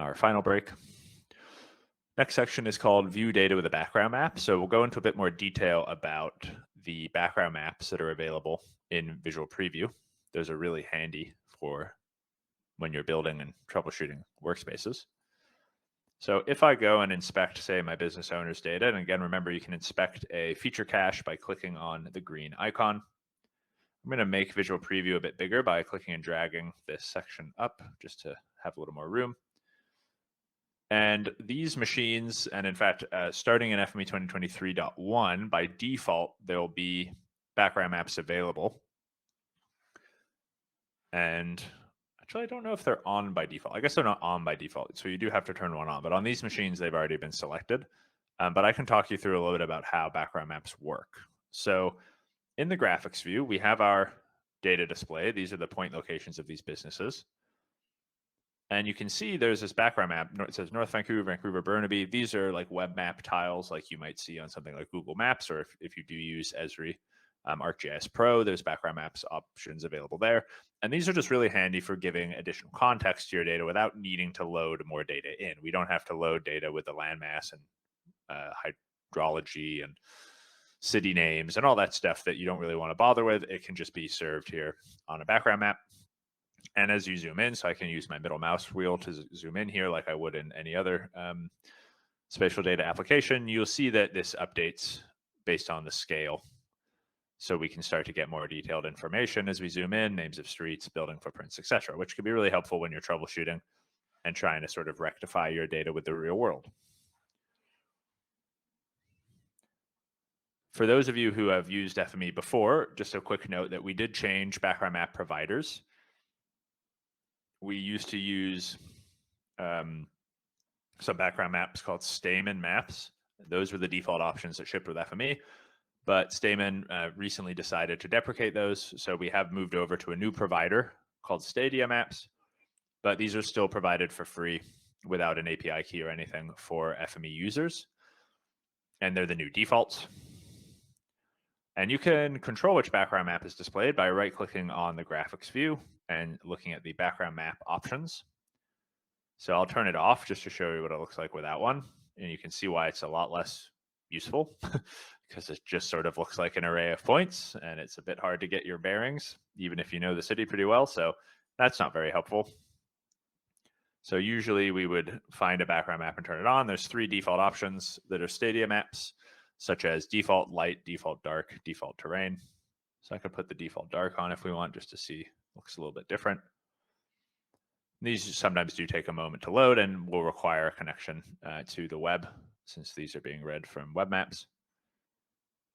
our final break. Next section is called View Data with a Background Map. So we'll go into a bit more detail about the background maps that are available in Visual Preview. Those are really handy for when you're building and troubleshooting workspaces. So if I go and inspect, say, my business owner's data, and again, remember, you can inspect a feature cache by clicking on the green icon. I'm going to make Visual Preview a bit bigger by clicking and dragging this section up just to have a little more room. And these machines, and in fact, starting in FME 2023.1, by default, there will be background maps available. And actually, I don't know if they're on by default. I guess they're not on by default, so you do have to turn one on. But on these machines, they've already been selected. But I can talk you through a little bit about how background maps work. So in the graphics view, we have our data display. These are the point locations of these businesses. And you can see there's this background map. It says North Vancouver, Vancouver, Burnaby. These are like web map tiles like you might see on something like Google Maps, or if you do use Esri ArcGIS Pro, there's background maps options available there. And these are just really handy for giving additional context to your data without needing to load more data in. We don't have to load data with the landmass and hydrology and city names and all that stuff that you don't really want to bother with. It can just be served here on a background map. And as you zoom in, so I can use my middle mouse wheel to zoom in here like I would in any other spatial data application, you'll see that this updates based on the scale. So we can start to get more detailed information as we zoom in, names of streets, building footprints, etc., which can be really helpful when you're troubleshooting and trying to sort of rectify your data with the real world. For those of you who have used FME before, just a quick note that we did change background map providers. We used to use some background maps called Stamen maps. Those were the default options that shipped with FME, but Stamen recently decided to deprecate those. So we have moved over to a new provider called Stadia Maps, but these are still provided for free without an API key or anything for FME users. And they're the new defaults. And you can control which background map is displayed by right-clicking on the graphics view and looking at the background map options. So I'll turn it off just to show you what it looks like without one. And you can see why it's a lot less useful because it just sort of looks like an array of points and it's a bit hard to get your bearings, even if you know the city pretty well. So that's not very helpful. So usually we would find a background map and turn it on. There's 3 default options that are Stadia maps, such as default light, default dark, default terrain. So I could put the default dark on if we want, just to see, looks a little bit different. These sometimes do take a moment to load and will require a connection to the web, since these are being read from web maps.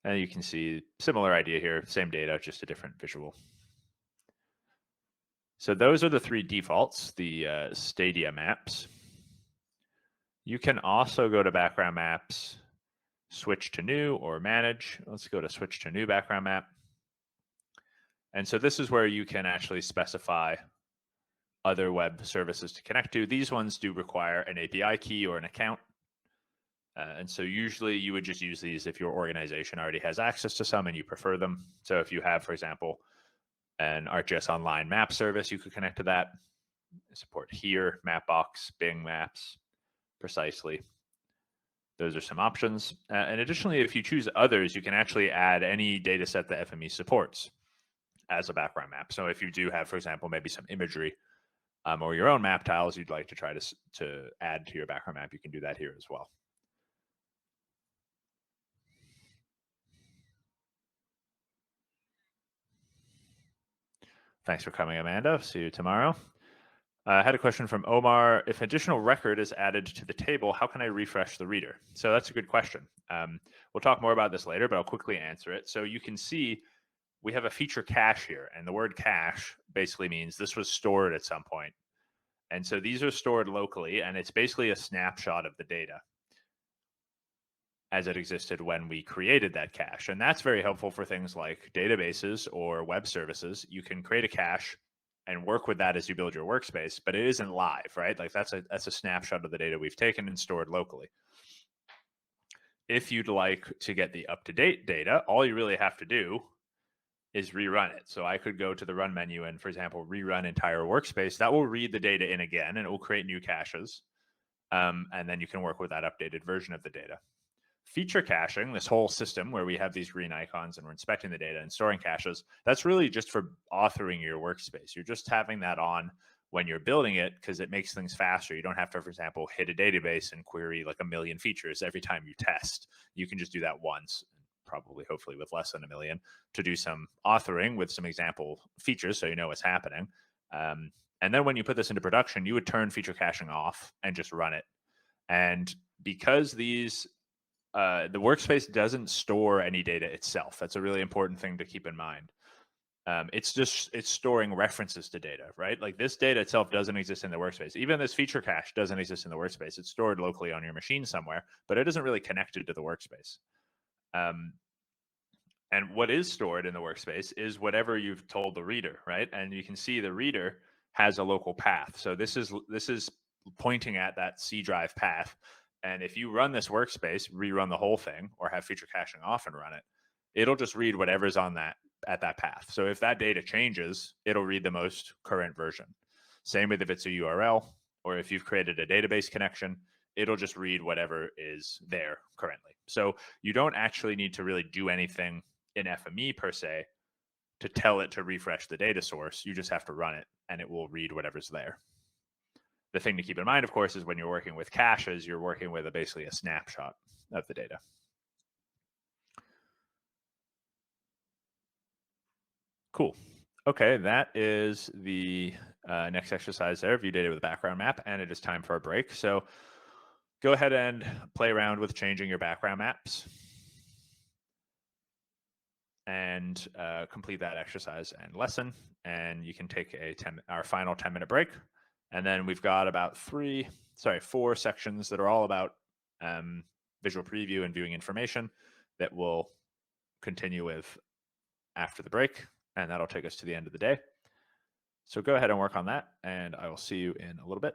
And you can see similar idea here, same data, just a different visual. So those are the 3 defaults, the Stadia maps. You can also go to background maps, switch to new, or manage. Let's go to switch to new background map. And so this is where you can actually specify other web services to connect to. These ones do require an API key or an account. And so usually you would just use these if your organization already has access to some and you prefer them. So if you have, for example, an ArcGIS Online map service, you could connect to that. Support here, Mapbox, Bing Maps, Precisely. Those are some options. And additionally, if you choose others, you can actually add any data set that FME supports as a background map. So if you do have, for example, maybe some imagery or your own map tiles you'd like to try to add to your background map, you can do that here as well. Thanks for coming, Amanda. See you tomorrow. I had a question from Omar. If additional record is added to the table, how can I refresh the reader? So that's a good question. We'll talk more about this later, but I'll quickly answer it. So you can see we have a feature cache here, and the word cache basically means this was stored at some point. And so these are stored locally, and it's basically a snapshot of the data as it existed when we created that cache. And that's very helpful for things like databases or web services. You can create a cache and work with that as you build your workspace, but it isn't live, right? Like that's a snapshot of the data we've taken and stored locally. If you'd like to get the up-to-date data, all you really have to do is rerun it. So I could go to the run menu and, for example, rerun entire workspace. That will read the data in again, and it will create new caches. And then you can work with that updated version of the data. Feature caching, this whole system where we have these green icons and we're inspecting the data and storing caches, that's really just for authoring your workspace. You're just having that on when you're building it because it makes things faster. You don't have to, for example, hit a database and query like a million features every time you test. You can just do that once, probably hopefully with less than a million, to do some authoring with some example features so you know what's happening. And then when you put this into production, you would turn feature caching off and just run it. And because the workspace doesn't store any data itself. That's a really important thing to keep in mind. It's storing references to data, right? Like this data itself doesn't exist in the workspace. Even this feature cache doesn't exist in the workspace. It's stored locally on your machine somewhere, but it isn't really connected to the workspace. Um, and what is stored in the workspace is whatever you've told the reader, right? And you can see the reader has a local path. So this is pointing at that C drive path. And if you run this workspace, rerun the whole thing, or have feature caching off and run it, it'll just read whatever's on that at that path. So if that data changes, it'll read the most current version. Same with if it's a URL, or if you've created a database connection, it'll just read whatever is there currently. So you don't actually need to really do anything in FME per se to tell it to refresh the data source. You just have to run it and it will read whatever's there. The thing to keep in mind, of course, is when you're working with caches, you're working with basically a snapshot of the data. Cool. Okay, that is the next exercise there, view data with a background map, and it is time for a break. So go ahead and play around with changing your background maps and complete that exercise and lesson. And you can take our final 10-minute break. And then we've got about 4 sections that are all about visual preview and viewing information that we'll continue with after the break. And that'll take us to the end of the day. So go ahead and work on that, and I will see you in a little bit.